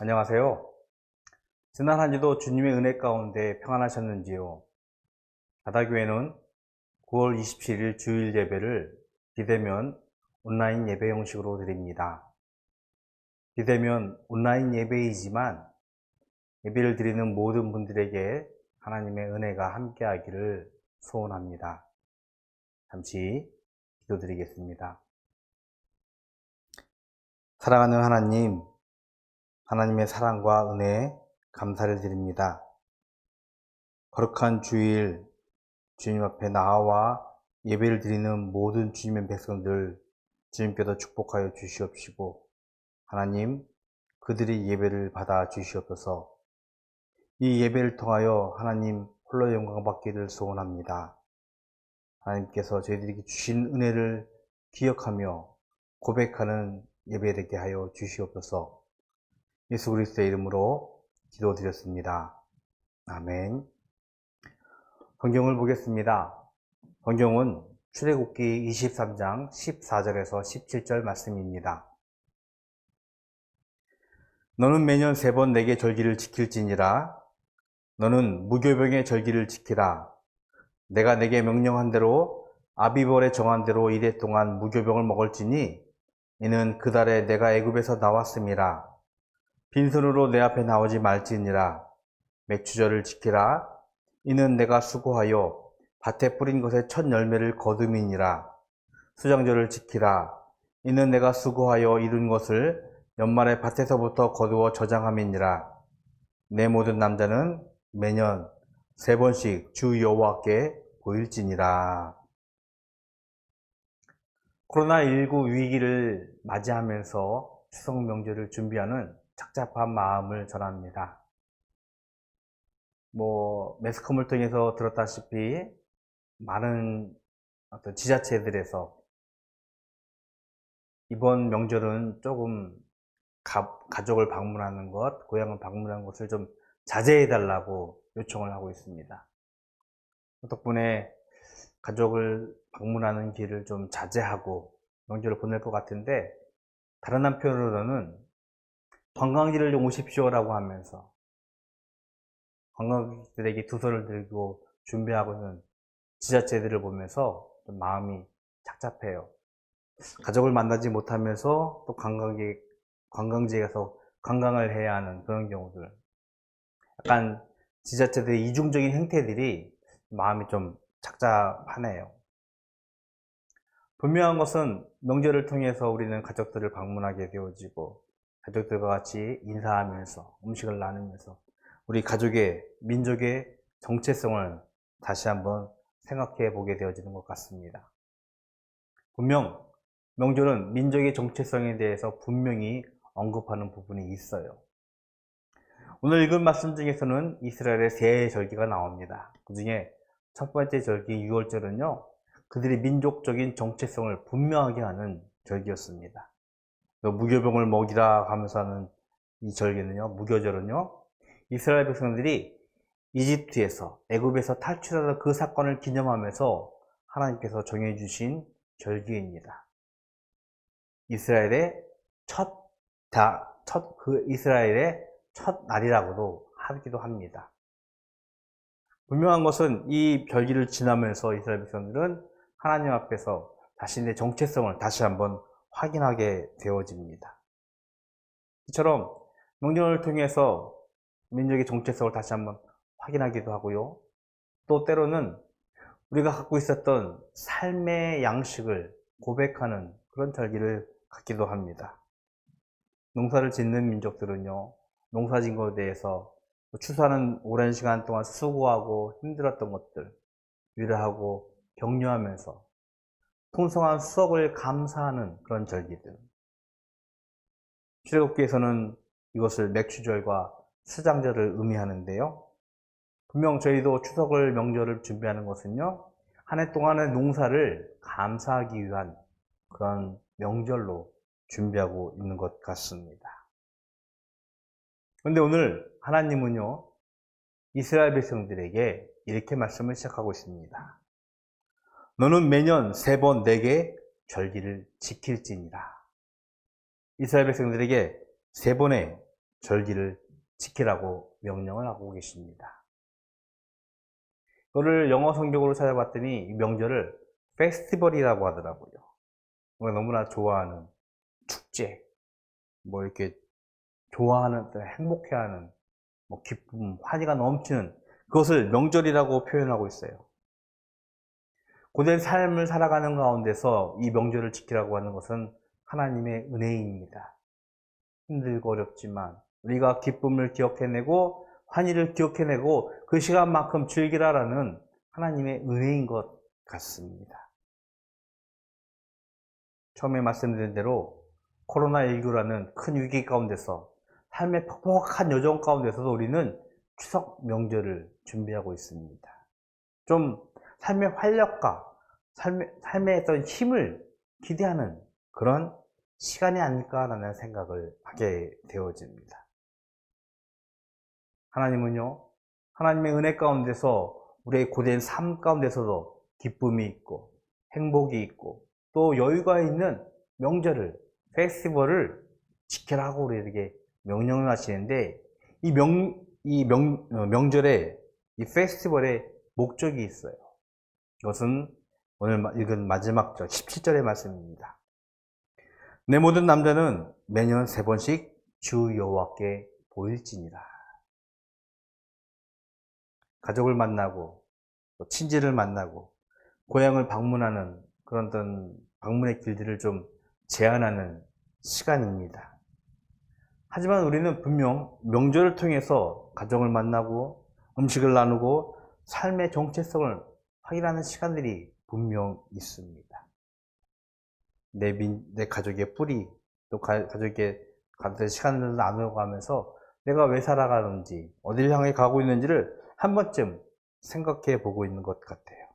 안녕하세요. 지난 한 주도 주님의 은혜 가운데 평안하셨는지요? 바다교회는 9월 27일 주일 예배를 비대면 온라인 예배 형식으로 드립니다. 비대면 온라인 예배이지만 예배를 드리는 모든 분들에게 하나님의 은혜가 함께하기를 소원합니다. 잠시 기도드리겠습니다. 사랑하는 하나님, 하나님의 사랑과 은혜에 감사를 드립니다. 거룩한 주일 주님 앞에 나와 예배를 드리는 모든 주님의 백성들 주님께서 축복하여 주시옵시고, 하나님 그들이 예배를 받아 주시옵소서. 이 예배를 통하여 하나님 홀로 영광 받기를 소원합니다. 하나님께서 저희들에게 주신 은혜를 기억하며 고백하는 예배 되게 하여 주시옵소서. 예수 그리스도의 이름으로 기도드렸습니다. 아멘. 성경을 보겠습니다. 성경은 출애굽기 23장 14절에서 17절 말씀입니다. 너는 매년 3번 내게 절기를 지킬지니라. 너는 무교병의 절기를 지키라. 내가 내게 명령한 대로 아비벌에 정한 대로 이래 동안 무교병을 먹을지니 이는 그 달에 내가 애굽에서 나왔음이라. 빈손으로 내 앞에 나오지 말지니라. 맥추절을 지키라. 이는 내가 수고하여 밭에 뿌린 것의 첫 열매를 거둠이니라. 수장절을 지키라. 이는 내가 수고하여 이룬 것을 연말에 밭에서부터 거두어 저장함이니라. 내 모든 남자는 매년 3번씩 주 여호와께 보일지니라. 코로나19 위기를 맞이하면서 추석 명절을 준비하는 착잡한 마음을 전합니다. 매스컴을 통해서 들었다시피 많은 어떤 지자체들에서 이번 명절은 조금 가족을 방문하는 것, 고향을 방문하는 것을 좀 자제해달라고 요청을 하고 있습니다. 덕분에 가족을 방문하는 길을 좀 자제하고 명절을 보낼 것 같은데, 다른 한편으로는 관광지를 좀 오십시오라고 하면서 관광객들에게 두 손을 들고 준비하고 있는 지자체들을 보면서 좀 마음이 착잡해요. 가족을 만나지 못하면서 또 관광지에 가서 관광을 해야 하는 그런 경우들. 약간 지자체들의 이중적인 행태들이 마음이 좀 착잡하네요. 분명한 것은 명절을 통해서 우리는 가족들을 방문하게 되어지고, 가족들과 같이 인사하면서 음식을 나누면서 우리 가족의, 민족의 정체성을 다시 한번 생각해 보게 되어지는 것 같습니다. 분명 명절은 민족의 정체성에 대해서 분명히 언급하는 부분이 있어요. 오늘 읽은 말씀 중에서는 이스라엘의 세 절기가 나옵니다. 그 중에 첫 번째 절기 6월절은요, 그들의 민족적인 정체성을 분명하게 하는 절기였습니다. 무교병을 먹이라 하면서 하는 이 절기는요, 무교절은요, 이스라엘 백성들이 이집트에서, 애굽에서 탈출하던 그 사건을 기념하면서 하나님께서 정해주신 절기입니다. 이스라엘의 이스라엘의 첫 날이라고도 하기도 합니다. 분명한 것은 이 절기를 지나면서 이스라엘 백성들은 하나님 앞에서 자신의 정체성을 다시 한번 확인하게 되어집니다. 이처럼 명절을 통해서 민족의 정체성을 다시 한번 확인하기도 하고요. 또 때로는 우리가 갖고 있었던 삶의 양식을 고백하는 그런 절기를 갖기도 합니다. 농사를 짓는 민족들은요, 농사 짓는 것에 대해서 추수하는 오랜 시간 동안 수고하고 힘들었던 것들 위로하고 격려하면서 풍성한 수확을 감사하는 그런 절기들. 출애굽기에서는 이것을 맥추절과 수장절을 의미하는데요. 분명 저희도 추석을 명절을 준비하는 것은요, 한 해 동안의 농사를 감사하기 위한 그런 명절로 준비하고 있는 것 같습니다. 그런데 오늘 하나님은요, 이스라엘 백성들에게 이렇게 말씀을 시작하고 있습니다. 너는 매년 3번 내게 절기를 지킬지니라. 이스라엘 백성들에게 3번의 절기를 지키라고 명령을 하고 계십니다. 이거를 영어 성경으로 찾아봤더니 이 명절을 페스티벌이라고 하더라고요. 우리가 너무나 좋아하는 축제, 뭐 이렇게 좋아하는, 행복해하는, 뭐 기쁨, 환희가 넘치는 그것을 명절이라고 표현하고 있어요. 고된 삶을 살아가는 가운데서 이 명절을 지키라고 하는 것은 하나님의 은혜입니다. 힘들고 어렵지만 우리가 기쁨을 기억해내고 환희를 기억해내고 그 시간만큼 즐기라라는 하나님의 은혜인 것 같습니다. 처음에 말씀드린 대로 코로나19라는 큰 위기 가운데서 삶의 퍽퍽한 여정 가운데서도 우리는 추석 명절을 준비하고 있습니다. 좀 삶의 활력과 삶의 어떤 힘을 기대하는 그런 시간이 아닐까라는 생각을 하게 되어집니다. 하나님은요, 하나님의 은혜 가운데서 우리의 고된 삶 가운데서도 기쁨이 있고 행복이 있고 또 여유가 있는 명절을, 페스티벌을 지켜라고 우리에게 명령을 하시는데 명절에 이 페스티벌에 목적이 있어요. 이것은 오늘 읽은 마지막 절 17절의 말씀입니다. 내 모든 남자는 매년 3번씩 주 여호와께 보일지니라. 가족을 만나고 친지를 만나고 고향을 방문하는 그런 방문의 길들을 좀 제한하는 시간입니다. 하지만 우리는 분명 명절을 통해서 가정을 만나고 음식을 나누고 삶의 정체성을 확인하는 시간들이 분명 있습니다. 내 가족의 뿌리, 또 가족의 시간을 나누어가면서 내가 왜 살아가는지, 어디를 향해 가고 있는지를 한 번쯤 생각해 보고 있는 것 같아요.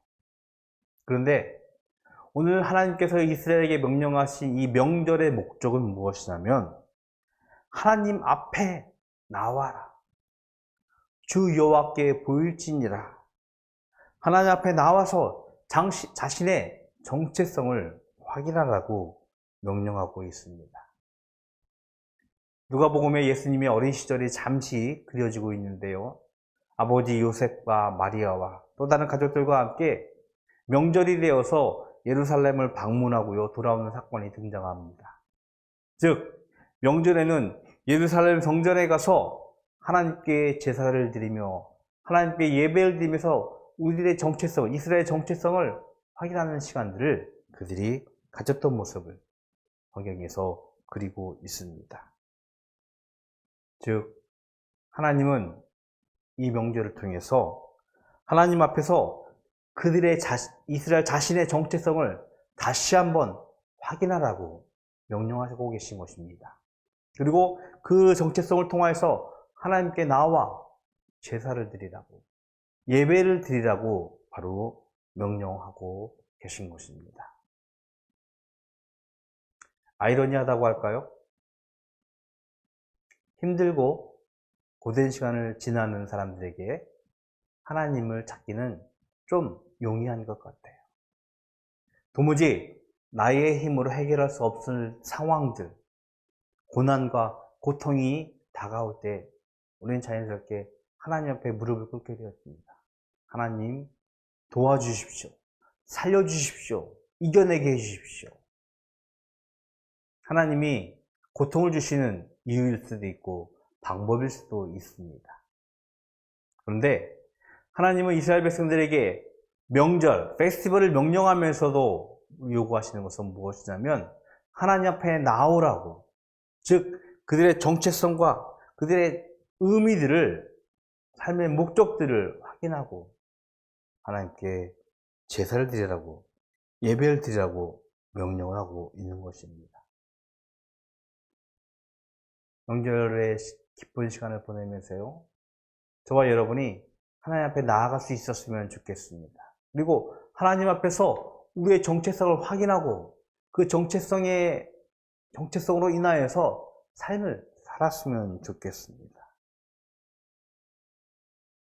그런데 오늘 하나님께서 이스라엘에게 명령하신 이 명절의 목적은 무엇이냐면 하나님 앞에 나와라. 주 여호와께 보일지니라. 하나님 앞에 나와서 자신의 정체성을 확인하라고 명령하고 있습니다. 누가복음에 예수님의 어린 시절이 잠시 그려지고 있는데요. 아버지 요셉과 마리아와 또 다른 가족들과 함께 명절이 되어서 예루살렘을 방문하고요 돌아오는 사건이 등장합니다. 즉 명절에는 예루살렘 성전에 가서 하나님께 제사를 드리며 하나님께 예배를 드리면서 우리들의 정체성, 이스라엘의 정체성을 확인하는 시간들을 그들이 가졌던 모습을 성경에서 그리고 있습니다. 즉 하나님은 이 명절을 통해서 하나님 앞에서 그들의 이스라엘 자신의 정체성을 다시 한번 확인하라고 명령하고 계신 것입니다. 그리고 그 정체성을 통해서 하나님께 나와 제사를 드리라고, 예배를 드리라고 바로 명령하고 계신 것입니다. 아이러니하다고 할까요? 힘들고 고된 시간을 지나는 사람들에게 하나님을 찾기는 좀 용이한 것 같아요. 도무지 나의 힘으로 해결할 수 없을 상황들, 고난과 고통이 다가올 때 우리는 자연스럽게 하나님 앞에 무릎을 꿇게 되었습니다. 하나님 도와주십시오. 살려주십시오. 이겨내게 해주십시오. 하나님이 고통을 주시는 이유일 수도 있고 방법일 수도 있습니다. 그런데 하나님은 이스라엘 백성들에게 명절, 페스티벌을 명령하면서도 요구하시는 것은 무엇이냐면 하나님 앞에 나오라고, 즉 그들의 정체성과 그들의 의미들을, 삶의 목적들을 확인하고 하나님께 제사를 드리라고, 예배를 드리라고 명령을 하고 있는 것입니다. 명절의 기쁜 시간을 보내면서요, 저와 여러분이 하나님 앞에 나아갈 수 있었으면 좋겠습니다. 그리고 하나님 앞에서 우리의 정체성을 확인하고 그 정체성으로 인하여서 삶을 살았으면 좋겠습니다.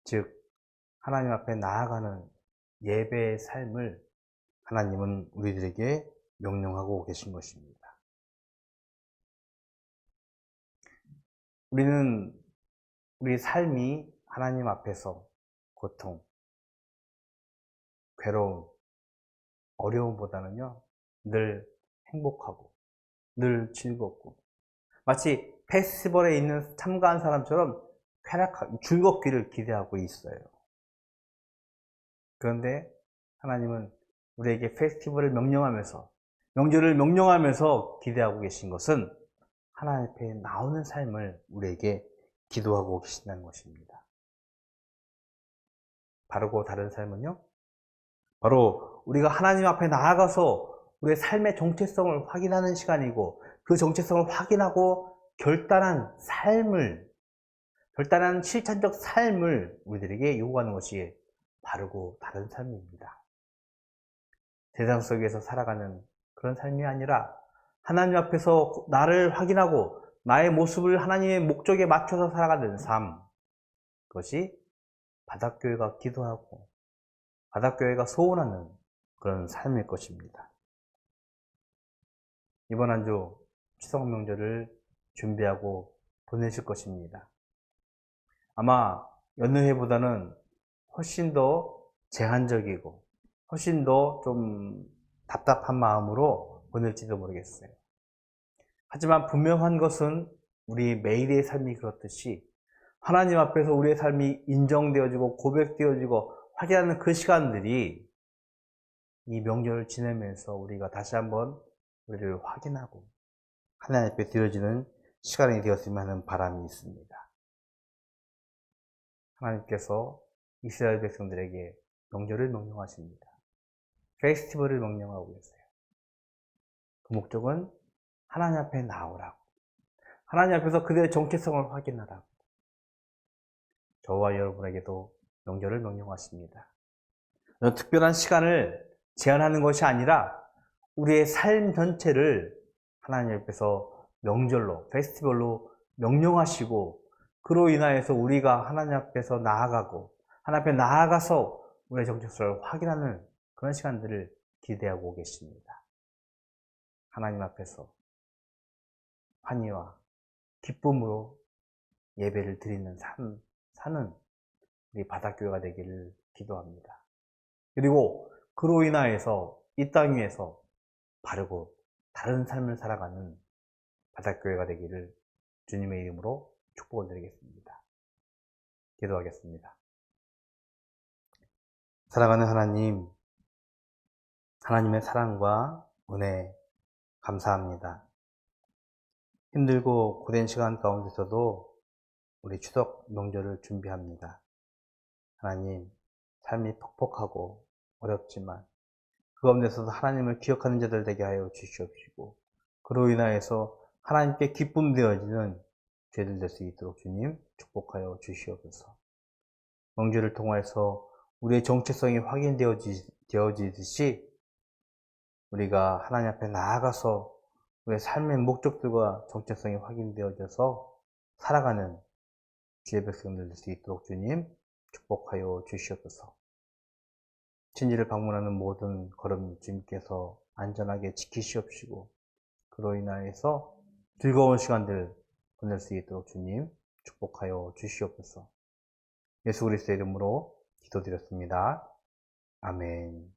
즉 하나님 앞에 나아가는 예배의 삶을 하나님은 우리들에게 명령하고 계신 것입니다. 우리는 우리 삶이 하나님 앞에서 고통, 괴로움, 어려움보다는요, 늘 행복하고, 늘 즐겁고, 마치 페스티벌에 있는 참가한 사람처럼 즐겁기를 기대하고 있어요. 그런데 하나님은 우리에게 페스티벌을 명령하면서, 명절을 명령하면서 기대하고 계신 것은 하나님 앞에 나오는 삶을 우리에게 기도하고 계신다는 것입니다. 바르고 다른 삶은요, 바로 우리가 하나님 앞에 나아가서 우리의 삶의 정체성을 확인하는 시간이고, 그 정체성을 확인하고 결단한 실천적 삶을 우리들에게 요구하는 것이 바르고 다른 삶입니다. 세상 속에서 살아가는 그런 삶이 아니라 하나님 앞에서 나를 확인하고 나의 모습을 하나님의 목적에 맞춰서 살아가는 삶, 그것이 바닷교회가 기도하고 바닷교회가 소원하는 그런 삶일 것입니다. 이번 한 주 추석 명절을 준비하고 보내실 것입니다. 아마 여느 해보다는 훨씬 더 제한적이고 훨씬 더 좀 답답한 마음으로 보낼지도 모르겠어요. 하지만 분명한 것은 우리 매일의 삶이 그렇듯이 하나님 앞에서 우리의 삶이 인정되어지고 고백되어지고 확인하는 그 시간들이 이 명절을 지내면서 우리가 다시 한번 우리를 확인하고 하나님 앞에 드려지는 시간이 되었으면 하는 바람이 있습니다. 하나님께서 이스라엘 백성들에게 명절을 명령하십니다. 페스티벌을 명령하고 계세요. 그 목적은 하나님 앞에 나오라고, 하나님 앞에서 그들의 정체성을 확인하라고, 저와 여러분에게도 명절을 명령하십니다. 특별한 시간을 제한하는 것이 아니라 우리의 삶 전체를 하나님 앞에서 명절로, 페스티벌로 명령하시고, 그로 인하여서 우리가 하나님 앞에서 나아가고 하나님 앞에 나아가서 우리의 정체성을 확인하는 그런 시간들을 기대하고 계십니다. 하나님 앞에서 환희와 기쁨으로 예배를 드리는 사는 우리 바닷교회가 되기를 기도합니다. 그리고 그로 인하여서 이 땅 위에서 바르고 다른 삶을 살아가는 바닷교회가 되기를 주님의 이름으로 축복을 드리겠습니다. 기도하겠습니다. 사랑하는 하나님, 하나님의 사랑과 은혜 감사합니다. 힘들고 고된 시간 가운데서도 우리 추석 명절을 준비합니다. 하나님, 삶이 퍽퍽하고 어렵지만 그 가운데서도 하나님을 기억하는 자들 되게 하여 주시옵시고, 그로 인하여서 하나님께 기쁨 되어지는 죄들 될 수 있도록 주님 축복하여 주시옵소서. 명절을 통해서 우리의 정체성이 확인되어지듯이 우리가 하나님 앞에 나아가서 우리의 삶의 목적들과 정체성이 확인되어져서 살아가는 주의 백성들 될 수 있도록 주님 축복하여 주시옵소서. 친지를 방문하는 모든 걸음 주님께서 안전하게 지키시옵시고, 그로 인하여서 즐거운 시간들 보낼 수 있도록 주님 축복하여 주시옵소서. 예수 그리스도의 이름으로 기도드렸습니다. 아멘.